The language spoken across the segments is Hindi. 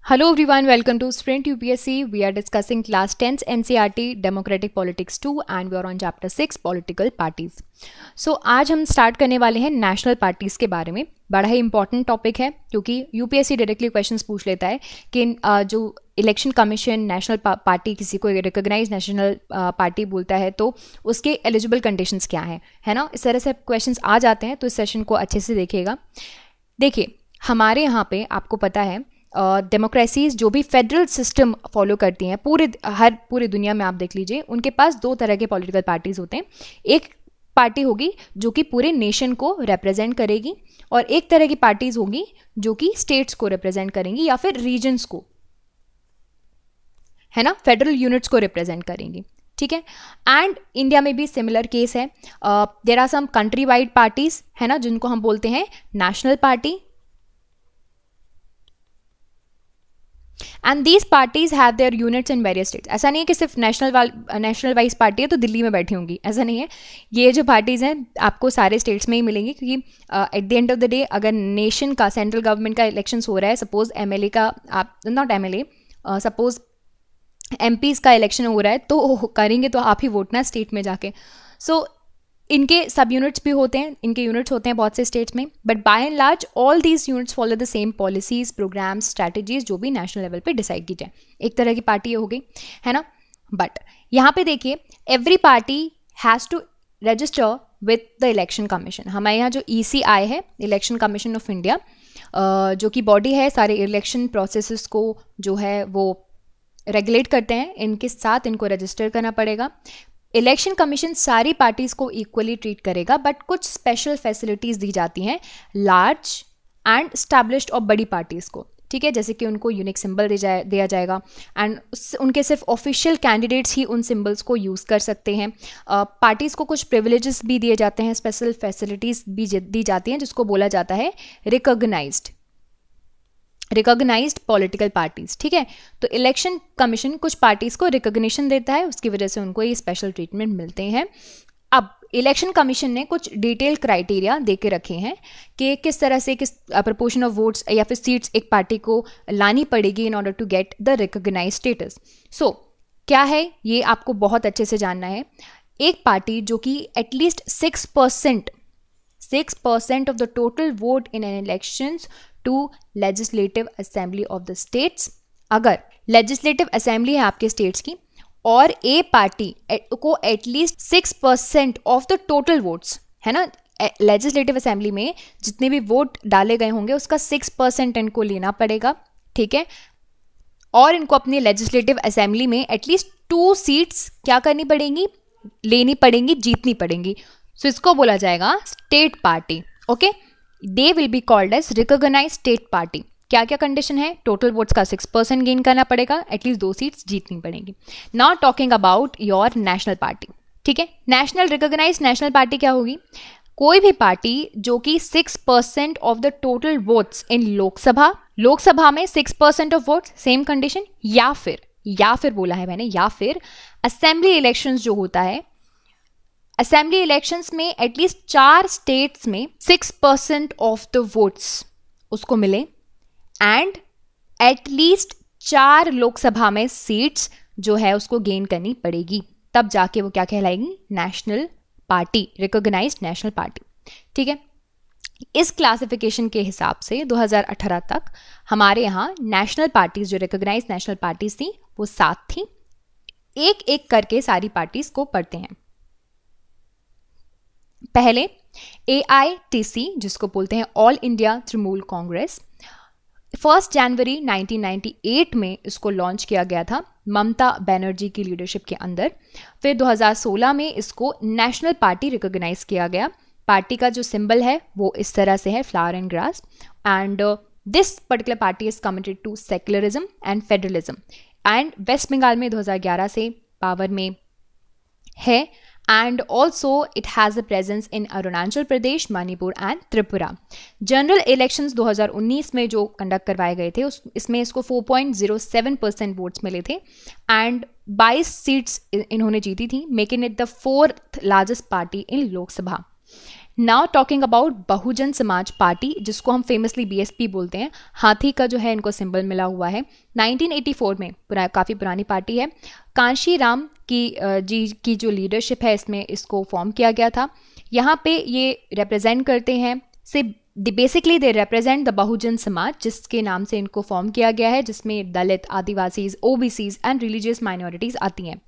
Hello everyone, welcome to Sprint UPSC. We are discussing class 10th NCERT Democratic Politics 2 and we are on chapter 6 Political Parties. So आज हम स्टार्ट करने वाले हैं नेशनल पार्टीज़ के बारे में. बड़ा ही इंपॉर्टेंट टॉपिक है क्योंकि यूपीएससी डायरेक्टली क्वेश्चंस पूछ लेता है कि जो इलेक्शन कमीशन नेशनल पार्टी किसी को रिकॉग्नाइज नेशनल पार्टी बोलता है तो उसके एलिजिबल कंडीशंस क्या हैं, है ना. इस तरह से क्वेश्चंस आ जाते हैं तो इस सेशन को अच्छे से देखिएगा. देखिए हमारे यहाँ पे आपको पता है डेमोक्रेसीज जो भी फेडरल सिस्टम फॉलो करती हैं पूरी दुनिया में आप देख लीजिए, उनके पास दो तरह के पॉलिटिकल पार्टीज़ होते हैं. एक पार्टी होगी जो कि पूरे नेशन को रिप्रेजेंट करेगी और एक तरह की पार्टीज़ होगी जो कि स्टेट्स को रिप्रेजेंट करेंगी या फिर रीजन्स को, है ना, फेडरल यूनिट्स को रिप्रेजेंट करेंगी. ठीक है. एंड इंडिया में भी सिमिलर केस है. There are some country wide parties, है ना, जिनको हम बोलते हैं national party. And these parties have their units in various states. ऐसा नहीं है कि सिर्फ नेशनल वाइज पार्टी है तो दिल्ली में बैठी होंगी, ऐसा नहीं है. ये जो पार्टीज़ हैं आपको सारे स्टेट्स में ही मिलेंगी क्योंकि at the end of the day अगर नेशन का सेंट्रल गवर्नमेंट का इलेक्शंस हो रहा है, सपोज एमएलए का, आप नॉट एमएलए, सपोज एमपीज़ का इलेक्शन हो रहा है तो करेंगे तो आप ही वोट ना स्टेट में जाके. सो इनके सब यूनिट्स भी होते हैं, इनके यूनिट्स होते हैं बहुत से स्टेट्स में, but by and large all these units follow the same policies, programmes, strategies जो भी नेशनल लेवल पे डिसाइड की जाए. एक तरह की पार्टी ये हो गई, है ना. बट यहाँ पे देखिए every party has to register with the election commission. हमारे यहाँ जो ECI है, इलेक्शन कमीशन ऑफ इंडिया, जो कि बॉडी है सारे इलेक्शन प्रोसेस को जो है वो रेगुलेट करते हैं, इनके साथ इनको रजिस्टर करना पड़ेगा. इलेक्शन कमीशन सारी पार्टीज़ को इक्वली ट्रीट करेगा, बट कुछ स्पेशल फैसिलिटीज़ दी जाती हैं लार्ज एंड स्टैब्लिश्ड और बड़ी पार्टीज़ को. ठीक है, जैसे कि उनको यूनिक सिंबल दिया जाएगा एंड उनके सिर्फ ऑफिशियल कैंडिडेट्स ही उन सिंबल्स को यूज़ कर सकते हैं. पार्टीज़ को कुछ प्रिविलेजेस भी दिए जाते हैं, स्पेशल फैसिलिटीज़ भी दी जाती हैं, जिसको बोला जाता है रिकॉग्नाइज्ड पॉलिटिकल पार्टीज. ठीक है, तो इलेक्शन कमीशन कुछ पार्टीज को रिकॉग्निशन देता है, उसकी वजह से उनको ये स्पेशल ट्रीटमेंट मिलते हैं. अब इलेक्शन कमीशन ने कुछ डिटेल क्राइटेरिया दे के रखे हैं कि किस तरह से किस प्रपोर्शन ऑफ वोट्स या फिर सीट्स एक पार्टी को लानी पड़ेगी in order to get the recognise status. So क्या है ये आपको बहुत अच्छे से जानना है. एक पार्टी जो कि at least 6% of the total vote in an elections to legislative assembly of the states, अगर लेजिस्लेटिव असेंबली है आपके स्टेट्स की और ए पार्टी को at least 6% of the total votes, है ना, लेजिस्लेटिव असेंबली में जितने भी वोट डाले गए होंगे उसका 6% इनको लेना पड़ेगा. ठीक है, और इनको अपनी लेजिस्लेटिव असेंबली में एटलीस्ट 2 सीट्स क्या करनी पड़ेंगी, लेनी पड़ेंगी, जीतनी पड़ेंगी. सो इसको बोला जाएगा state party. Okay, they will be called as recognise state party. क्या क्या कंडीशन है, टोटल वोट्स का 6% गेन करना पड़ेगा, एटलीस्ट 2 सीट्स जीतनी पड़ेंगी. Now talking about your national party. ठीक है, नेशनल रिकॉग्नाइज नेशनल पार्टी क्या होगी, कोई भी पार्टी जो कि 6% of the total votes in Lok Sabha में 6% ऑफ वोट्स, सेम कंडीशन, या फिर बोला है मैंने, या फिर असेंबली इलेक्शंस जो होता है, असेंबली इलेक्शंस में एटलीस्ट 4 स्टेट्स में 6% ऑफ द वोट्स उसको मिले एंड एटलीस्ट 4 लोकसभा में सीट्स जो है उसको गेन करनी पड़ेगी, तब जाके वो क्या कहलाएगी, national party, recognised national party. ठीक है, इस क्लासिफिकेशन के हिसाब से 2018 तक हमारे यहाँ नेशनल पार्टीज जो रिकॉग्नाइज्ड नेशनल पार्टीज थी वो 7 थी. एक एक करके सारी पार्टीज को पढ़ते हैं. पहले AITC जिसको बोलते हैं ऑल इंडिया तृणमूल कांग्रेस, 1 जनवरी 1998 में इसको लॉन्च किया गया था ममता बनर्जी की लीडरशिप के अंदर. फिर 2016 में इसको नेशनल पार्टी रिकॉग्नाइज किया गया. पार्टी का जो सिंबल है वो इस तरह से है, flower and grass, and this particular party is committed to secularism and federalism. And West Bengal में 2011 से पावर में है, and also it has a presence in Arunachal Pradesh, Manipur and Tripura. General elections 2019 में जो कंडक्ट करवाए गए थे इसमें इसको 4.07% वोट्स मिले थे एंड 22 सीट्स इन्होंने जीती थी, making it the 4th largest party in Lok Sabha. Now talking about Bahujan Samaj party, जिसको हम फेमसली बीएसपी बोलते हैं, हाथी का जो है इनको सिंबल मिला हुआ है। 1984 में काफ़ी पुरानी पार्टी है। कांशी राम की जो लीडरशिप है इसमें इसको फॉर्म किया गया था। यहाँ पे ये रिप्रेजेंट करते हैं basically they represent the Bahujan Samaj, जिसके नाम से इनको फॉर्म किया गया है, जिसमें Dalit, Adivasis, OBCs and religious minorities आती हैं।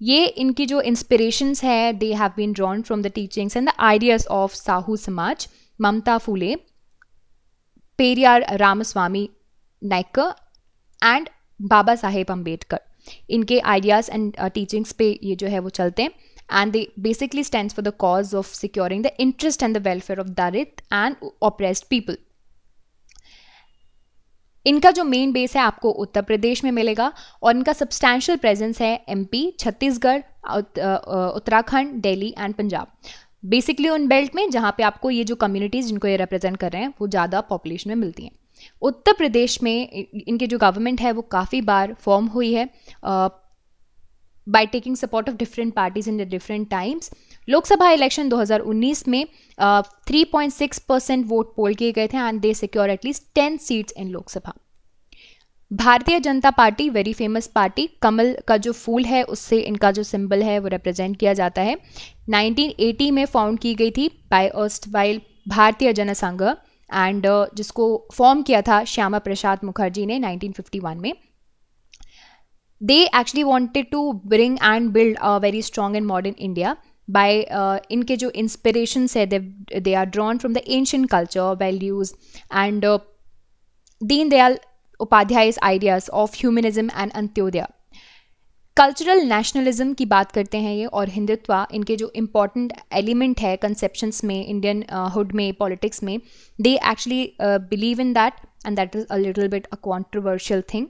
ये इनकी जो इंस्पिरेशंस है, they have been drawn from the teachings and the ideas of Sahu Samaj, Mamata Phule, Periyar Ramaswamy Naicker and Baba Saheb Ambedkar. इनके आइडियाज़ एंड टीचिंग्स पे ये जो है वो चलते हैं, and they basically stands for the cause of securing the interest and the welfare of Dalit and oppressed people. इनका जो मेन बेस है आपको उत्तर प्रदेश में मिलेगा और इनका सब्सटैंशियल प्रेजेंस है MP, Chhattisgarh, Uttarakhand, Delhi and Punjab. Basically उन बेल्ट में जहाँ पे आपको ये जो कम्युनिटीज़ जिनको ये रिप्रेजेंट कर रहे हैं वो ज़्यादा पॉपुलेशन में मिलती हैं। उत्तर प्रदेश में इनकी जो गवर्नमेंट है वो काफ़ी बार फॉर्म हुई है by taking support of different parties in the different times. Lok Sabha election 2019 में 3.6% वोट पोल किए गए थे and they secure at least 10 seats in Lok Sabha. Bharatiya Janata party, very famous party, कमल का जो फूल है उससे इनका जो सिंबल है वो रिप्रेजेंट किया जाता है। 1980 में फाउंड की गई थी बाय अर्स्टवाइल भारतीय जनसंघ एंड जिसको फॉर्म किया था श्यामा प्रसाद मुखर्जी ने 1951 में। They actually wanted to bring and build a very strong and modern India by इनके जो inspirations है they are drawn from the ancient culture, values and Deen Dayal Upadhyay's ideas of humanism and Antyodaya. Cultural nationalism की बात करते हैं ये, और हिंदुत्व इनके जो इम्पॉर्टेंट एलिमेंट है कंसेप्शंस में, इंडियन हुड में, पॉलिटिक्स में। They actually believe in that and that is a little bit a controversial thing.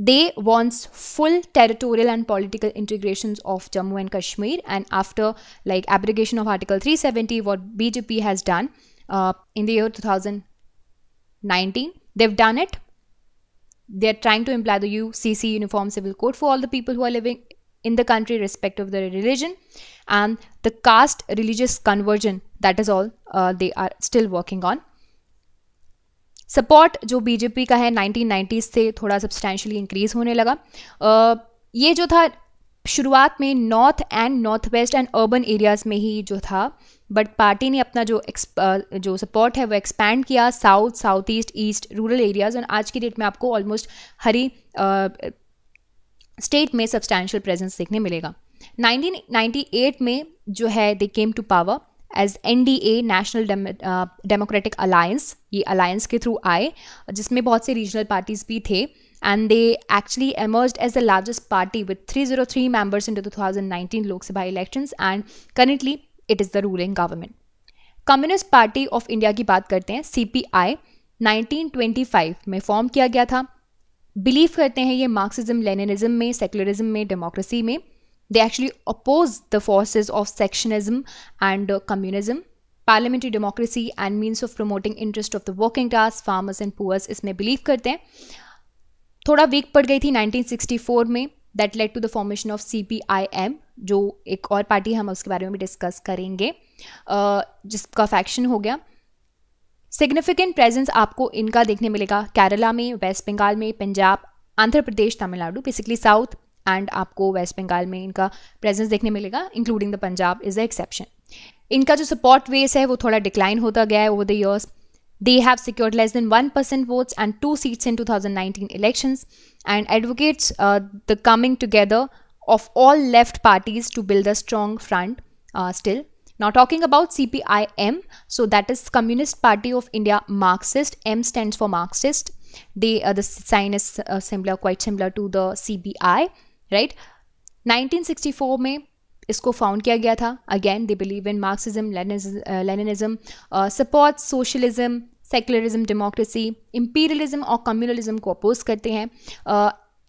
They wants full territorial and political integrations of Jammu and Kashmir, and after like abrogation of Article 370, what BJP has done in the year 2019, they've done it. They're trying to imply the UCC, Uniform Civil Code, for all the people who are living in the country, irrespective of their religion, and the caste religious conversion, that is all they are still working on. Support जो बीजेपी का है 1990s से थोड़ा सब्सटैंशियली इंक्रीज़ होने लगा। ये जो था शुरुआत में north and north west and urban areas में ही जो था, बट पार्टी ने अपना जो सपोर्ट है वो एक्सपैंड किया south, south east, east, rural areas, और आज की डेट में आपको ऑलमोस्ट हर ही स्टेट में सब्सटैंशियल प्रेजेंस देखने मिलेगा। 1998 में जो है they came to power as NDA, National Democratic Alliance. ये अलायंस के थ्रू आए जिसमें बहुत से रीजनल पार्टीज भी थे, and they actually emerged as the largest party with 303 members in the 2019 Lok Sabha elections, and currently it is the ruling government. Communist party of India की बात करते हैं, CPI 1925 में फॉर्म किया गया था। बिलीव करते हैं ये मार्क्सिज्म, लेनिनिज्म में, सेक्युलरिज्म में, डेमोक्रेसी में। They actually oppose the forces of sectionism and communism. Parliamentary democracy and means of promoting interest of the working class, farmers and poor इसमें बिलीव करते हैं। थोड़ा वीक पड़ गई थी 1964 में, that led to the formation of CPIM, जो एक और पार्टी, हम उसके बारे में भी डिस्कस करेंगे, जिसका फैक्शन हो गया। सिग्निफिकेंट प्रेजेंस आपको इनका देखने मिलेगा केरला में, वेस्ट बंगाल में, Punjab, Andhra Pradesh, Tamil Nadu, basically south, and आपको वेस्ट बंगाल में इनका प्रेजेंस देखने मिलेगा, including the Punjab is the exception. इनका जो सपोर्ट बेस है वो थोड़ा डिक्लाइन होता गया है over the years. They have secured less than 1% votes and 2 seats in 2019 elections, and advocates the coming together of all left parties to build a strong front still. Now talking about CPIM, so that is Communist Party of India Marxist. M stands for Marxist. The sign is similar, quite similar to the CPI, right? 1964 में इसको फाउंड किया गया था। Again they believe in Marxism, Leninism, support socialism, secularism, democracy, imperialism और कम्युनलिज्म को अपोज करते हैं।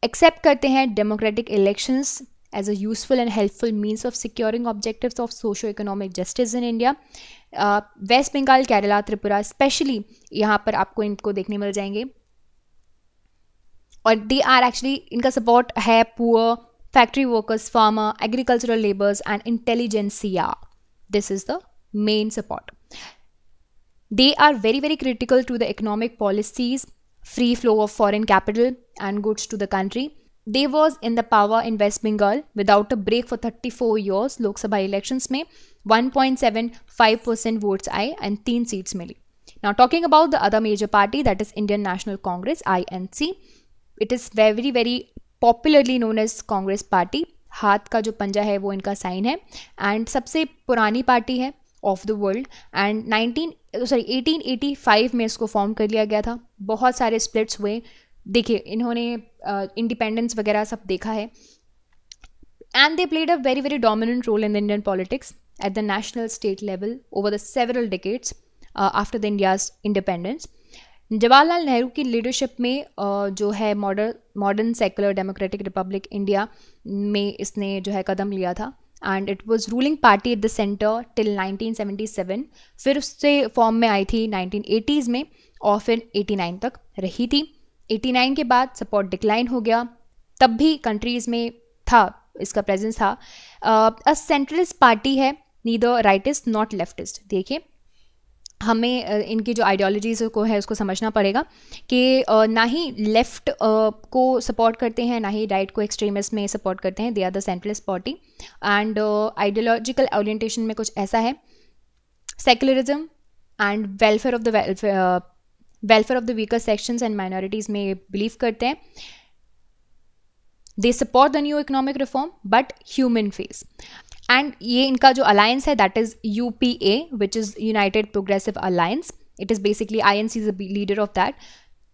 एक्सेप्ट करते हैं democratic elections as a useful and helpful means of securing objectives of socio economic justice in India. West Bengal, Kerala, Tripura specially यहाँ पर आपको इनको देखने मिल जाएंगे, और दे आर एक्चुअली, इनका सपोर्ट है poor, factory workers, farmer, agricultural laborers and intelligentsia. This is the main support. They are very, very critical to the economic policies, free flow of foreign capital and goods to the country. They was in the power in West Bengal without a break for 34 years. लोक सभा इलेक्शंस में 1.75% वोट्स आए एंड 3 सीट्स मिली. Now talking about the other major party, that is Indian National Congress, INC. It is very, very popularly known as Congress Party. हाथ का जो पंजा है वो इनका साइन है एंड सबसे पुरानी पार्टी है ऑफ द वर्ल्ड एंड 1885 में इसको फॉर्म कर लिया गया था. बहुत सारे स्प्लिट्स हुए. देखिए इन्होंने इंडिपेंडेंस वगैरह सब देखा है and they played a very, very dominant role in Indian politics at the national state level over the several decades after the India's independence. Jawaharlal Nehru की लीडरशिप में जो है modern secular democratic republic India में इसने जो है कदम लिया था and it was ruling party at the centre till 1977. फिर उससे फॉर्म में आई थी 1980s में और फिर 89 तक रही थी. 89 के बाद सपोर्ट डिक्लाइन हो गया. तब भी कंट्रीज़ में था इसका प्रेजेंस था. अ सेंट्रलिस्ट पार्टी है, नीदर राइटिस्ट नॉट लेफ्टिस्ट. देखिए हमें इनकी जो आइडियोलॉजीज को है उसको समझना पड़ेगा कि ना ही लेफ्ट को सपोर्ट करते हैं ना ही राइट को एक्सट्रीमिस्ट में सपोर्ट करते हैं. They are the centralist party and ideological orientation में कुछ ऐसा है. Secularism and welfare of the weaker sections and minorities में बिलीव करते हैं. They support the new economic reform but human face. And ये इनका जो अलायंस है that is UPA which is United Progressive Alliance. It is basically INC is the leader of that.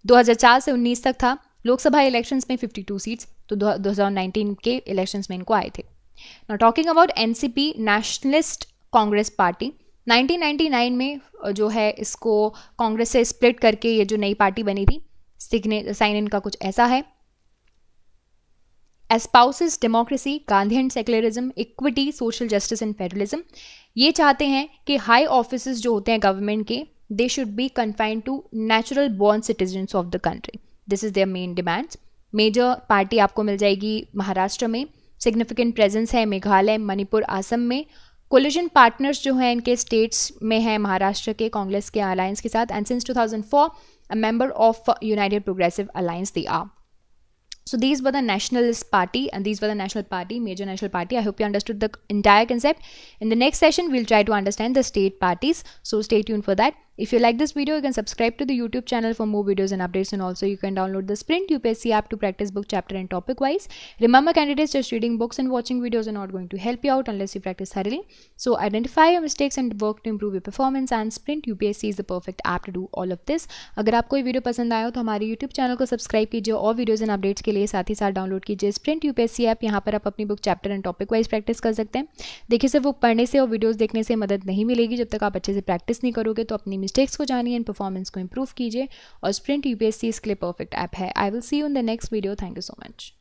2004 से 19 तक था. लोकसभा इलेक्शंस में 52 सीट्स, तो 2019 के इलेक्शंस में इनको आए थे. Now talking about NCP, nationalist Congress party, 1999 में जो है इसको कांग्रेस से स्प्लिट करके ये जो नई पार्टी बनी थी, साइन इनका कुछ ऐसा है. Espouses democracy, Gandhian secularism, equity, social justice and federalism. ये चाहते हैं कि हाई ऑफिसेस जो होते हैं गवर्नमेंट के, they should be confined to natural born citizens of the country. This is their main demands. Major party आपको मिल जाएगी महाराष्ट्र में. सिग्निफिकेंट प्रेजेंस है मेघालय, मणिपुर, असम में. कोलिजन पार्टनर्स जो हैं इनके स्टेट्स में हैं महाराष्ट्र के कांग्रेस के अलायंस के साथ. And since 2004 a member of United Progressive Alliance they are. So these were the nationalist party and these were the national party, major national party. I hope you understood the entire concept. In the next session, we'll try to understand the state parties. So stay tuned for that. If you like this video, you can subscribe to the YouTube channel for more videos and updates, and also you can download the Sprint UPSC app to practice book chapter and topic wise. Remember candidates, just reading books and watching videos are not going to help you out unless you practice thoroughly. So identify your mistakes and work to improve your performance, and Sprint UPSC is the perfect app to do all of this. अगर आपको ये वीडियो पसंद आया हो तो हमारे YouTube चैनल को सब्सक्राइब कीजिए और वीडियोज़ एंड अपडेट्स के लिए साथ ही साथ डाउनलोड कीजिए Sprint UPSC ऐप. यहाँ पर आप अपनी book chapter and topic wise practice कर सकते हैं. देखिए सिर्फ बुक पढ़ने से और वीडियोज़ देखने से मदद नहीं मिलेगी. जब तक आप अच्छे से प्रैक्टिस नहीं करोगे तो अपनी मिस्टेक्स को जानिए एंड परफॉर्मेंस को इंप्रूव कीजिए. और Sprint UPSC इसके लिए परफेक्ट ऐप है. I will see you in the next video. Thank you so much.